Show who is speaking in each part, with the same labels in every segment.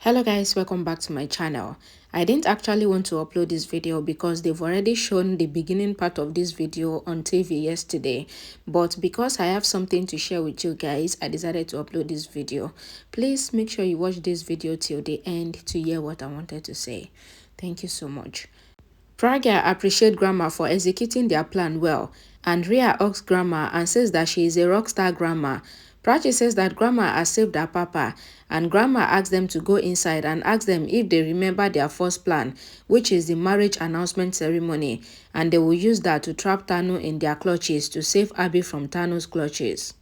Speaker 1: Hello guys, welcome back to my channel. I didn't actually want to upload this video because they've already shown the beginning part of this video on TV yesterday, but because I have something to share with you guys, I decided to upload this video. Please make sure you watch this video till the end to hear what I wanted to say. Thank you so much. Pragya appreciates Grandma for executing their plan well, and Ria asks Grandma and says that she is a rock star Grandma. Prachi says that Grandma has saved her papa, and Grandma asks them to go inside and ask them if they remember their first plan, which is the marriage announcement ceremony, and they will use that to trap Tanu in their clutches to save Abby from Tanu's clutches.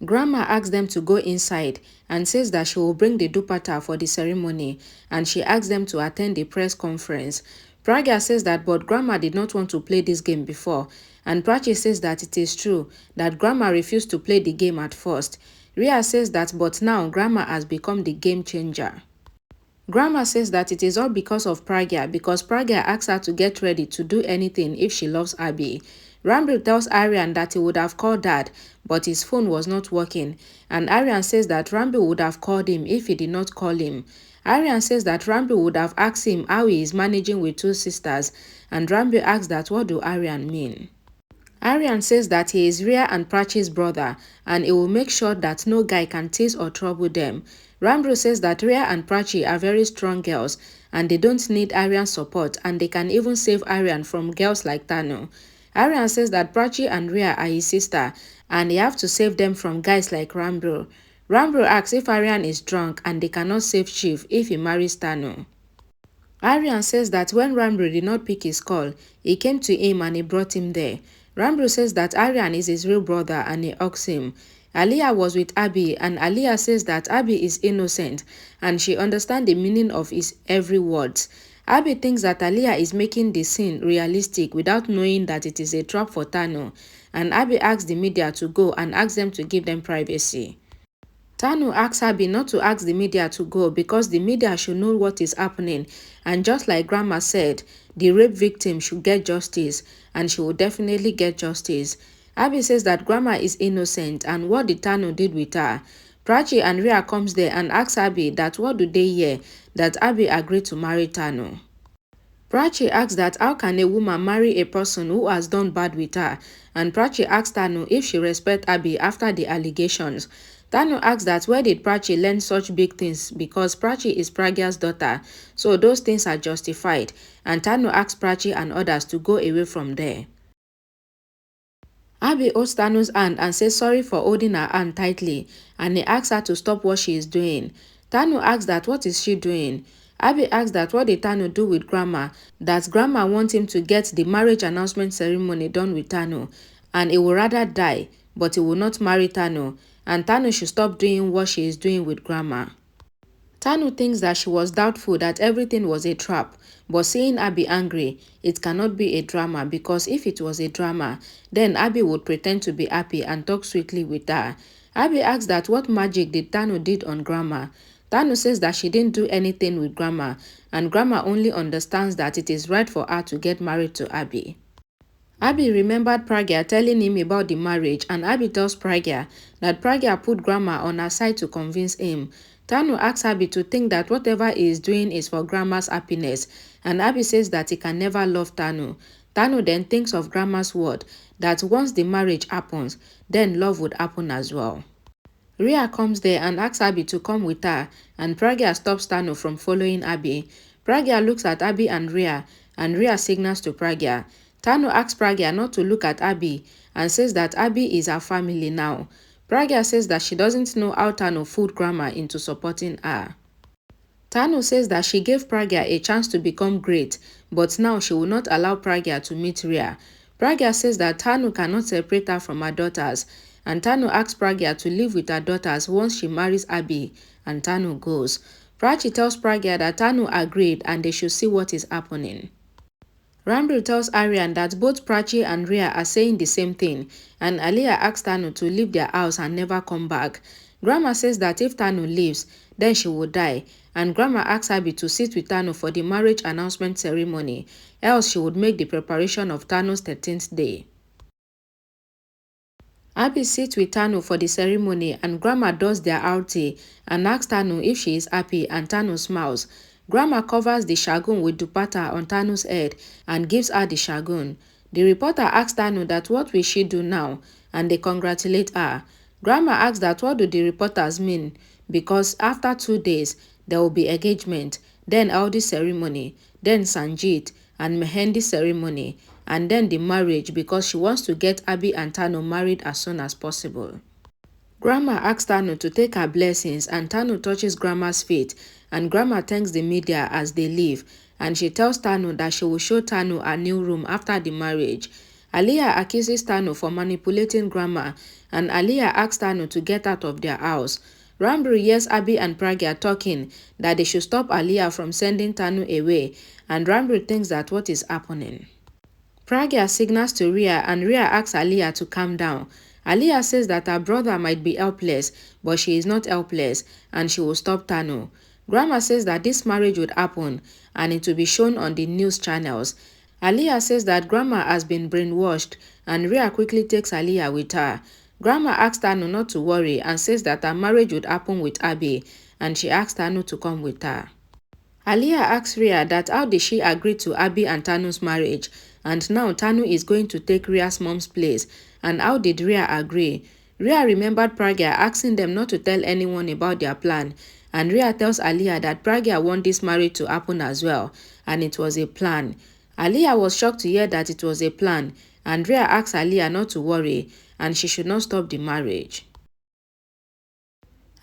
Speaker 1: Grandma asks them to go inside and says that she will bring the dupatta for the ceremony, and she asks them to attend the press conference. Pragya says that but Grandma did not want to play this game before, and Prachi says that it is true that Grandma refused to play the game at first. Ria says that but now Grandma has become the game changer. Grandma says that it is all because of Pragya because Pragya asks her to get ready to do anything if she loves Abby. Ranbir tells Aryan that he would have called Dad, but his phone was not working, and Aryan says that Ranbir would have called him if he did not call him. Aryan says that Ranbir would have asked him how he is managing with two sisters, and Ranbir asks that what do Aryan mean? Aryan says that he is Ria and Prachi's brother, and he will make sure that no guy can tease or trouble them. Ranbir says that Ria and Prachi are very strong girls, and they don't need Aryan's support, and they can even save Aryan from girls like Tanu. Aryan says that Prachi and Ria are his sister, and he have to save them from guys like Ranbir. Ranbir asks if Aryan is drunk and they cannot save Chief if he marries Tanu. Aryan says that when Ranbir did not pick his call, he came to him and he brought him there. Ranbir says that Aryan is his real brother and he asks him. Aliyah was with Abby, and Aliyah says that Abby is innocent and she understands the meaning of his every words. Abby thinks that Aliyah is making the scene realistic without knowing that it is a trap for Tanu, and Abby asks the media to go and asks them to give them privacy. Tanu asks Abby not to ask the media to go because the media should know what is happening, and just like Grandma said, the rape victim should get justice, and she will definitely get justice. Abby says that Grandma is innocent and what the Tanu did with her. Prachi and Ria comes there and asks Abby that what do they hear that Abby agreed to marry Tanu. Prachi asks that how can a woman marry a person who has done bad with her, and Prachi asks Tanu if she respects Abby after the allegations. Tanu asks that where did Prachi learn such big things because Prachi is Pragya's daughter, so those things are justified, and Tanu asks Prachi and others to go away from there. Abby holds Tanu's hand and says sorry for holding her hand tightly, and he asks her to stop what she is doing. Tanu asks that what is she doing? Abby asks that what did Tanu do with Grandma, that Grandma wants him to get the marriage announcement ceremony done with Tanu, and he would rather die, but he will not marry Tanu, and Tanu should stop doing what she is doing with Grandma. Tanu thinks that she was doubtful that everything was a trap, but seeing Abby angry, it cannot be a drama because if it was a drama, then Abby would pretend to be happy and talk sweetly with her. Abby asks that what magic did Tanu did on Grandma. Tanu says that she didn't do anything with Grandma, and Grandma only understands that it is right for her to get married to Abby. Abby remembered Pragya telling him about the marriage, and Abby tells Pragya that Pragya put Grandma on her side to convince him. Tanu asks Abby to think that whatever he is doing is for Grandma's happiness, and Abby says that he can never love Tanu. Tanu then thinks of Grandma's word that once the marriage happens, then love would happen as well. Ria comes there and asks Abby to come with her, and Pragya stops Tanu from following Abby. Pragya looks at Abby and Ria signals to Pragya. Tanu asks Pragya not to look at Abby and says that Abby is her family now. Pragya says that she doesn't know how Tanu fooled Grandma into supporting her. Tanu says that she gave Pragya a chance to become great, but now she will not allow Pragya to meet Ria. Pragya says that Tanu cannot separate her from her daughters, and Tanu asks Pragya to live with her daughters once she marries Abby, and Tanu goes. Prachi tells Pragya that Tanu agreed and they should see what is happening. Ranbir tells Aryan that both Prachi and Ria are saying the same thing, and Aliyah asks Tanu to leave their house and never come back. Grandma says that if Tanu leaves, then she will die, and Grandma asks Abby to sit with Tanu for the marriage announcement ceremony, else she would make the preparation of Tanu's 13th day. Abby sits with Tanu for the ceremony and Grandma does their arti and asks Tanu if she is happy and Tanu smiles. Grandma covers the shagun with dupatta on Tanu's head and gives her the shagun. The reporter asks Tanu that what will she do now and they congratulate her. Grandma asks that what do the reporters mean because after 2 days there will be engagement, then Aldi ceremony, then Sanjit and Mehendi ceremony, and then the marriage because she wants to get Abby and Tanu married as soon as possible. Grandma asks Tanu to take her blessings and Tanu touches Grandma's feet and Grandma thanks the media as they leave and she tells Tanu that she will show Tanu a new room after the marriage. Aliyah accuses Tanu for manipulating Grandma and Aliyah asks Tanu to get out of their house. Ranbir hears Abby and Pragya talking that they should stop Aliyah from sending Tanu away and Ranbir thinks that what is happening. Pragya signals to Rhea and Rhea asks Aliyah to calm down. Aliyah says that her brother might be helpless, but she is not helpless and she will stop Tanu. Grandma says that this marriage would happen and it will be shown on the news channels. Aliyah says that Grandma has been brainwashed and Rhea quickly takes Aliyah with her. Grandma asks Tanu not to worry and says that her marriage would happen with Abby and she asks Tanu to come with her. Aliyah asks Rhea that how did she agree to Abby and Tanu's marriage and now Tanu is going to take Rhea's mom's place and how did Rhea agree? Rhea remembered Pragya asking them not to tell anyone about their plan and Rhea tells Aliyah that Pragya want this marriage to happen as well and it was a plan. Aliyah was shocked to hear that it was a plan and Rhea asks Aliyah not to worry and she should not stop the marriage.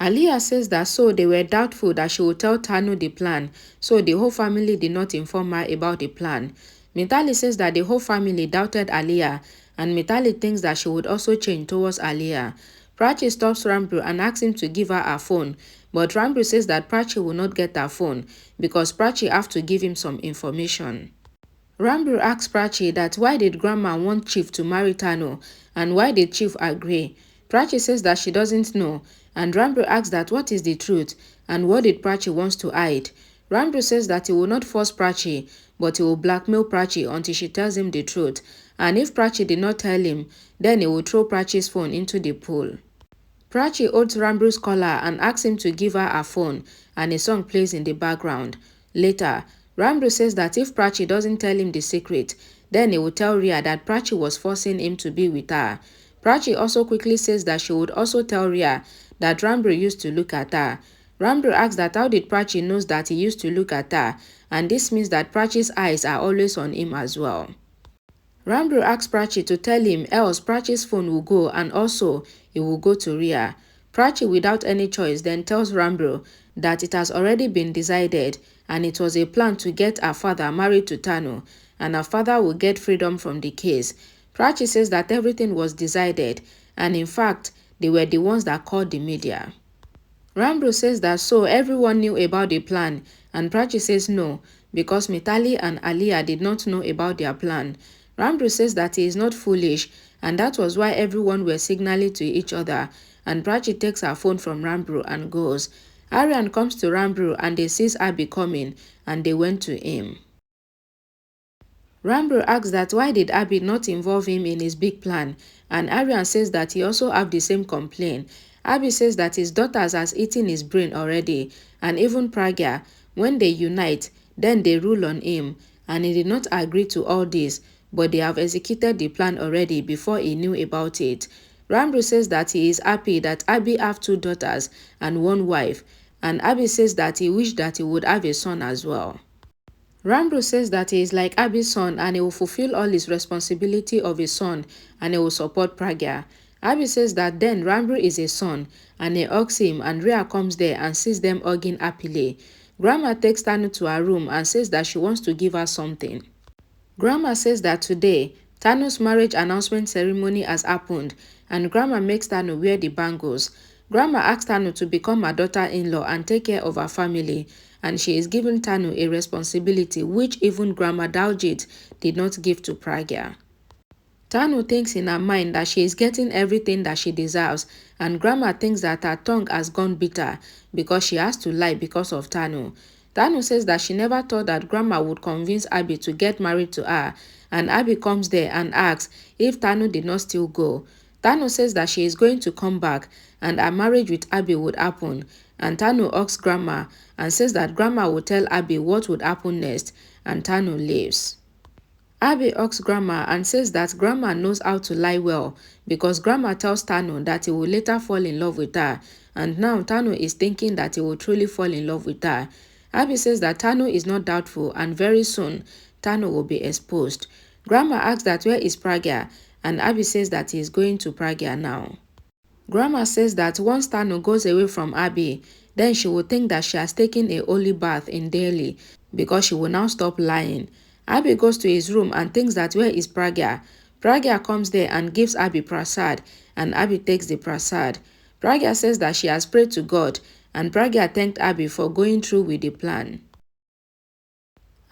Speaker 1: Aliyah says that so they were doubtful that she would tell Tanu the plan, so the whole family did not inform her about the plan. Mitali says that the whole family doubted Aliyah, and Mitali thinks that she would also change towards Aliyah. Prachi stops Ranbir and asks him to give her phone, but Ranbir says that Prachi will not get her phone because Prachi have to give him some information. Ranbir asks Prachi that why did Grandma want Chief to marry Tanu and why did Chief agree. Prachi says that she doesn't know and Ranbir asks that what is the truth and what did Prachi wants to hide. Ranbir says that he will not force Prachi but he will blackmail Prachi until she tells him the truth and if Prachi did not tell him then he will throw Prachi's phone into the pool. Prachi holds Ranbir's collar and asks him to give her a phone and a song plays in the background. Later, Ranbir says that if Prachi doesn't tell him the secret, then he will tell Rhea that Prachi was forcing him to be with her. Prachi also quickly says that she would also tell Rhea that Ranbir used to look at her. Ranbir asks that how did Prachi knows that he used to look at her, and this means that Prachi's eyes are always on him as well. Ranbir asks Prachi to tell him else Prachi's phone will go and also he will go to Rhea. Prachi without any choice then tells Ranbir that it has already been decided and it was a plan to get her father married to Tanu and her father will get freedom from the case. Prachi says that everything was decided and in fact they were the ones that called the media. Ranbir says that so everyone knew about the plan and Prachi says no because Mitali and Aliyah did not know about their plan. Ranbir says that he is not foolish and that was why everyone were signaling to each other and Prachi takes her phone from Ranbir and goes. Aryan comes to Ranbir and they sees Abby coming and they went to him. Ranbir asks that why did Abby not involve him in his big plan and Aryan says that he also have the same complaint. Abby says that his daughters has eaten his brain already and even Pragya, when they unite, then they rule on him and he did not agree to all this but they have executed the plan already before he knew about it. Ranbir says that he is happy that Abby have 2 daughters and 1 wife and Abby says that he wished that he would have a son as well. Ranbir says that he is like Abby's son and he will fulfill all his responsibility of a son and he will support Pragya. Abby says that then Ranbir is a son and he hugs him and Rhea comes there and sees them hugging happily. Grandma takes Tanu to her room and says that she wants to give her something. Grandma says that today, Tanu's marriage announcement ceremony has happened and Grandma makes Tanu wear the bangles. Grandma asks Tanu to become her daughter-in-law and take care of her family and she is giving Tanu a responsibility which even Grandma Daljit did not give to Pragya. Tanu thinks in her mind that she is getting everything that she deserves and Grandma thinks that her tongue has gone bitter because she has to lie because of Tanu. Tanu says that she never thought that Grandma would convince Abby to get married to her and Abby comes there and asks if Tanu did not still go. Tanu says that she is going to come back and her marriage with Abby would happen, and Tanu asks Grandma and says that Grandma will tell Abby what would happen next, and Tanu leaves. Abby asks Grandma and says that Grandma knows how to lie well because Grandma tells Tanu that he will later fall in love with her, and now Tanu is thinking that he will truly fall in love with her. Abby says that Tanu is not doubtful and very soon Tanu will be exposed. Grandma asks that where is Pragya, and Abby says that he is going to Pragya now. Grandma says that once Tanu goes away from Abby, then she will think that she has taken a holy bath in Delhi because she will now stop lying. Abby goes to his room and thinks that where is Pragya. Pragya comes there and gives Abby prasad, and Abby takes the prasad. Pragya says that she has prayed to God, and Pragya thanked Abby for going through with the plan.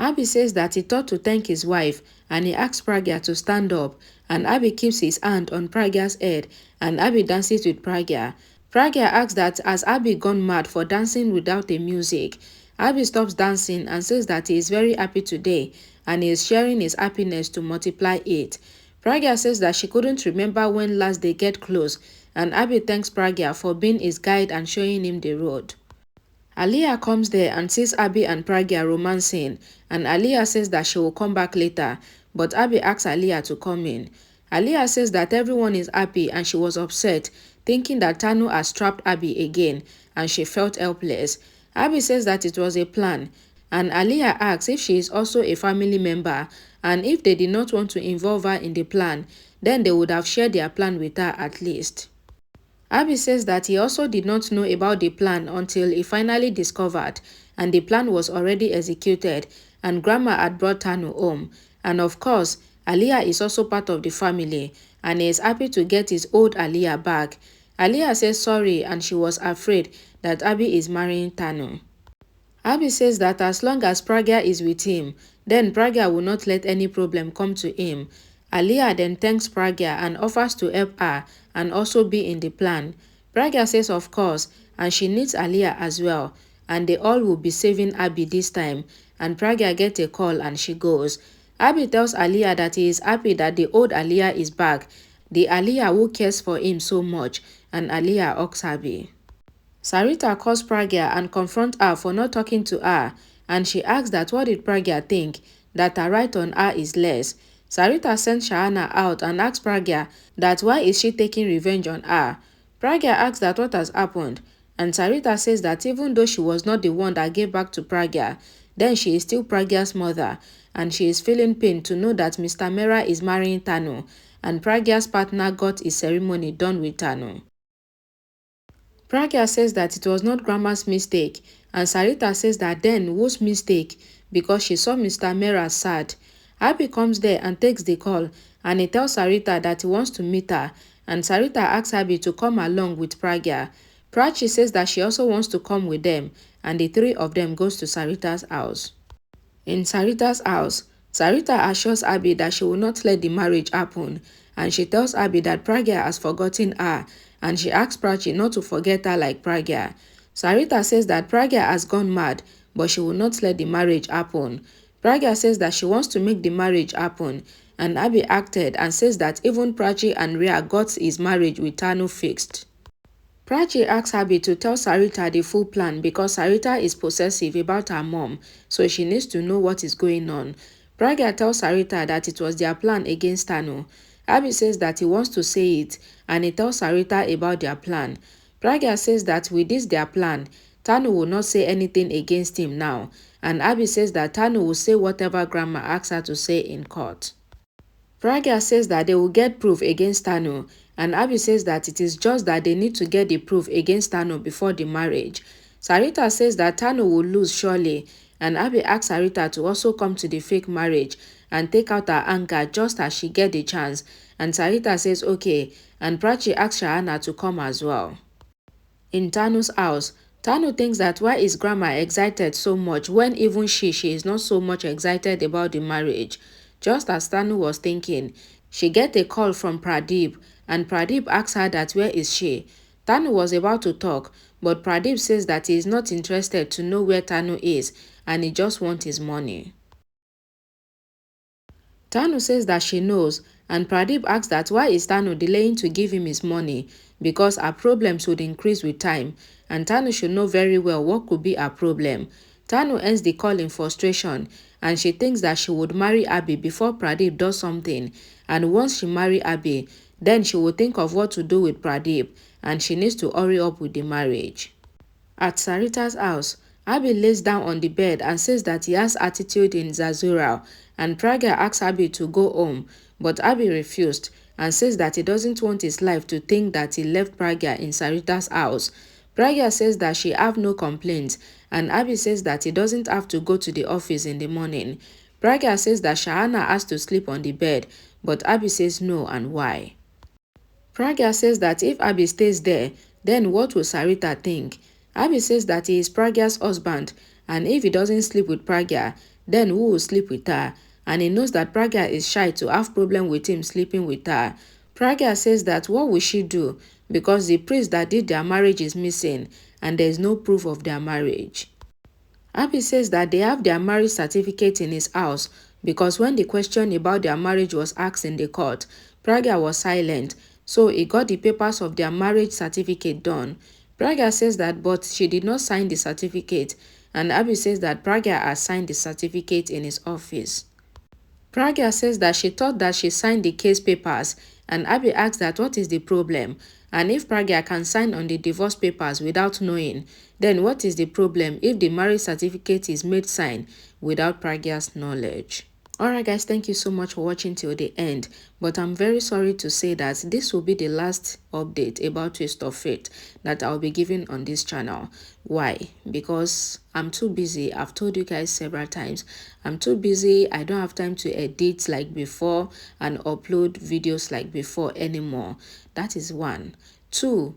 Speaker 1: Abby says that he thought to thank his wife, and he asks Pragya to stand up, and Abby keeps his hand on Pragya's head, and Abby dances with Pragya. Pragya asks that has Abby gone mad for dancing without the music. Abby stops dancing and says that he is very happy today, and he is sharing his happiness to multiply it. Pragya says that she couldn't remember when last they get close, and Abby thanks Pragya for being his guide and showing him the road. Aliyah comes there and sees Abby and Pragya romancing, and Aliyah says that she will come back later, but Abby asks Aliyah to come in. Aliyah says that everyone is happy and she was upset, thinking that Tanu has trapped Abby again, and she felt helpless. Abby says that it was a plan, and Aliyah asks if she is also a family member, and if they did not want to involve her in the plan, then they would have shared their plan with her at least. Abby says that he also did not know about the plan until he finally discovered, and the plan was already executed, and Grandma had brought Tanu home. And of course, Aliyah is also part of the family, and he is happy to get his old Aliyah back. Aliyah says sorry and she was afraid that Abby is marrying Tanu. Abby says that as long as Pragya is with him, then Pragya will not let any problem come to him. Aliyah then thanks Pragya and offers to help her and also be in the plan. Pragya says of course, and she needs Aliyah as well, and they all will be saving Abby this time, and Pragya gets a call and she goes. Abby tells Aliyah that he is happy that the old Aliyah is back, the Aliyah who cares for him so much, and Aliyah hugs Abby. Sarita calls Pragya and confronts her for not talking to her, and she asks that what did Pragya think, that her right on her is less. Sarita sends Shahana out and asks Pragya that why is she taking revenge on her. Pragya asks that what has happened, and Sarita says that even though she was not the one that gave back to Pragya, then she is still Pragya's mother, and she is feeling pain to know that Mr. Mera is marrying Tanu, and Pragya's partner got his ceremony done with Tanu. Pragya says that it was not Grandma's mistake, and Sarita says that then whose mistake, because she saw Mr. Mera sad. Abby comes there and takes the call, and he tells Sarita that he wants to meet her, and Sarita asks Abby to come along with Pragya. Prachi says that she also wants to come with them, and the three of them goes to Sarita's house. In Sarita's house, Sarita assures Abby that she will not let the marriage happen, and she tells Abby that Pragya has forgotten her, and she asks Prachi not to forget her like Pragya. Sarita says that Pragya has gone mad, but she will not let the marriage happen. Pragya says that she wants to make the marriage happen, and Abby acted and says that even Prachi and Ria got his marriage with Tanu fixed. Prachi asks Abby to tell Sarita the full plan because Sarita is possessive about her mom, so she needs to know what is going on. Pragya tells Sarita that it was their plan against Tanu. Abby says that he wants to say it, and he tells Sarita about their plan. Pragya says that with this their plan, Tanu will not say anything against him now, and Abby says that Tanu will say whatever Grandma asks her to say in court. Pragya says that they will get proof against Tanu, and Abby says that it is just that they need to get the proof against Tanu before the marriage. Sarita says that Tanu will lose surely, and Abby asks Sarita to also come to the fake marriage and take out her anger just as she gets the chance, and Sarita says okay, and Prachi asks Shahana to come as well. In Tanu's house, Tanu thinks that why is Grandma excited so much when even she is not so much excited about the marriage. Just as Tanu was thinking, she gets a call from Pradeep, and Pradeep asks her that where is she. Tanu was about to talk, but Pradeep says that he is not interested to know where Tanu is, and he just wants his money. Tanu says that she knows, And Pradeep asked that why is Tanu delaying to give him his money, because our problems would increase with time, and Tanu should know very well what could be our problem. Tanu ends the call in frustration, and she thinks that she would marry Abby before Pradeep does something, and once she marry Abby, then she will think of what to do with Pradeep, and she needs to hurry up with the marriage. At Sarita's house, Abby lays down on the bed and says that he has attitude in Zeeworld, and Pragya asks Abby to go home, but Abby refused and says that he doesn't want his life to think that he left Pragya in Sarita's house. Pragya says that she have no complaints, and Abby says that he doesn't have to go to the office in the morning. Pragya says that Shahana has to sleep on the bed, but Abby says no and why. Pragya says that if Abby stays there, then what will Sarita think? Abby says that he is Pragya's husband, and if he doesn't sleep with Pragya, then who will sleep with her? And he knows that Pragya is shy to have problem with him sleeping with her. Pragya says that what will she do? Because the priest that did their marriage is missing, and there is no proof of their marriage. Abby says that they have their marriage certificate in his house, because when the question about their marriage was asked in the court, Pragya was silent, so he got the papers of their marriage certificate done. Pragya says that but she did not sign the certificate, and Abby says that Pragya has signed the certificate in his office. Pragya says that she thought that she signed the case papers, and Abby asks that what is the problem, and if Pragya can sign on the divorce papers without knowing, then what is the problem if the marriage certificate is made sign without Pragya's knowledge? Alright guys, thank you so much for watching till the end, but I'm very sorry to say that this will be the last update about Twist of Fate that I'll be giving on this channel. Why? Because I'm too busy. I've told you guys several times, I'm too busy. I don't have time to edit like before and upload videos like before anymore. That is one. Two,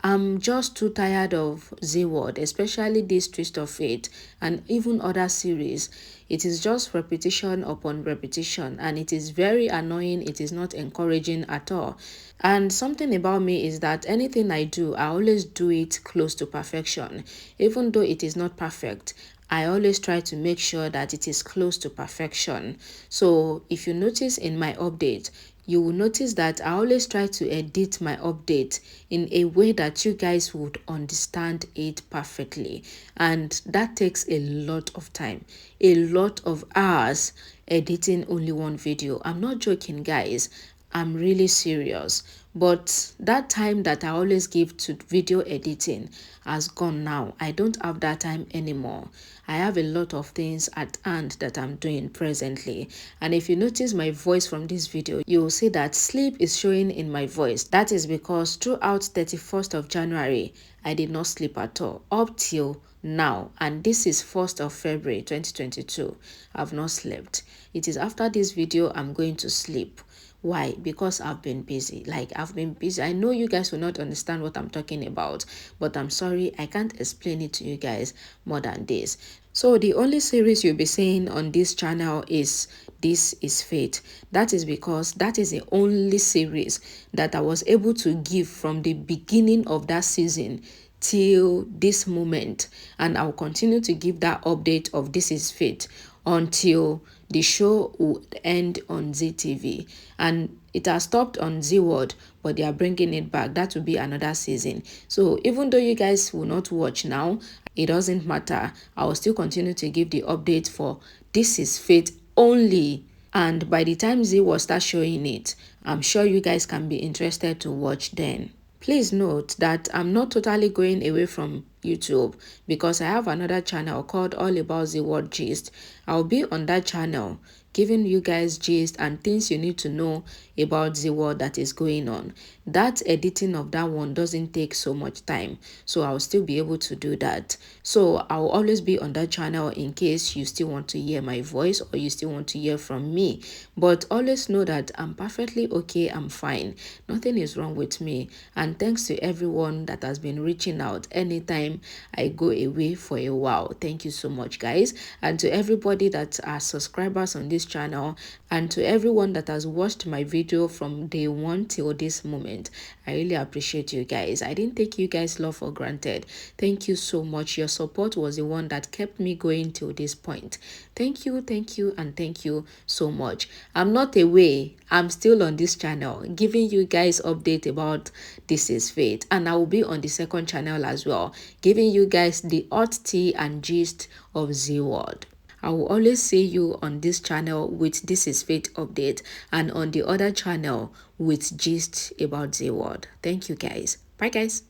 Speaker 1: I'm just too tired of Zeeworld, especially this Twist of Fate and even other series. It is just repetition upon repetition, and it is very annoying. It is not encouraging at all. And something about me is that anything I do, I always do it close to perfection. Even though it is not perfect, I always try to make sure that it is close to perfection. So if you notice in my update, you will notice that I always try to edit my update in a way that you guys would understand it perfectly. And that takes a lot of time, a lot of hours editing only one video. I'm not joking, guys. I'm really serious. But that time that I always give to video editing has gone now. I don't have that time anymore. I have a lot of things at hand that I'm doing presently. And if you notice my voice from this video, you will see that sleep is showing in my voice. That is because throughout 31st of January, I did not sleep at all up till now, and this is 1st of February 2022. I've not slept. It is after this video I'm going to sleep. Why? Because I've been busy. I've been busy. I know you guys will not understand what I'm talking about, but I'm sorry, I can't explain it to you guys more than this. So the only series you'll be seeing on this channel is This Is Fate. That is because that is the only series that I was able to give from the beginning of that season till this moment, and I'll continue to give that update of This Is Fate until the show would end on ZTV. And it has stopped on Zeeworld, but they are bringing it back. That will be another season. So even though you guys will not watch now, it doesn't matter. I will still continue to give the update for This Is Fate only. And by the time Zeeworld starts showing it, I'm sure you guys can be interested to watch then. Please note that I'm not totally going away from YouTube, because I have another channel called All About Zeeworld Gist. I'll be on that channel giving you guys gist and things you need to know about Zeeworld that is going on. That editing of that one doesn't take so much time, so I'll still be able to do that. So I'll always be on that channel in case you still want to hear my voice or you still want to hear from me. But always know that I'm perfectly okay. I'm fine. Nothing is wrong with me. And thanks to everyone that has been reaching out anytime I go away for a while. Thank you so much, guys. And to everybody that are subscribers on this this channel, and to everyone that has watched my video from day one till this moment. I really appreciate you guys. I didn't take you guys' love for granted. Thank you so much. Your support was the one that kept me going till this point. Thank you, and thank you so much. I'm not away. I'm still on this channel giving you guys update about This Is Fate, and I will be on the second channel as well, giving you guys the hot tea and gist of Zeeworld. I will always see you on this channel with This Is Fate update, and on the other channel with gist about Zeeworld. Thank you guys. Bye guys.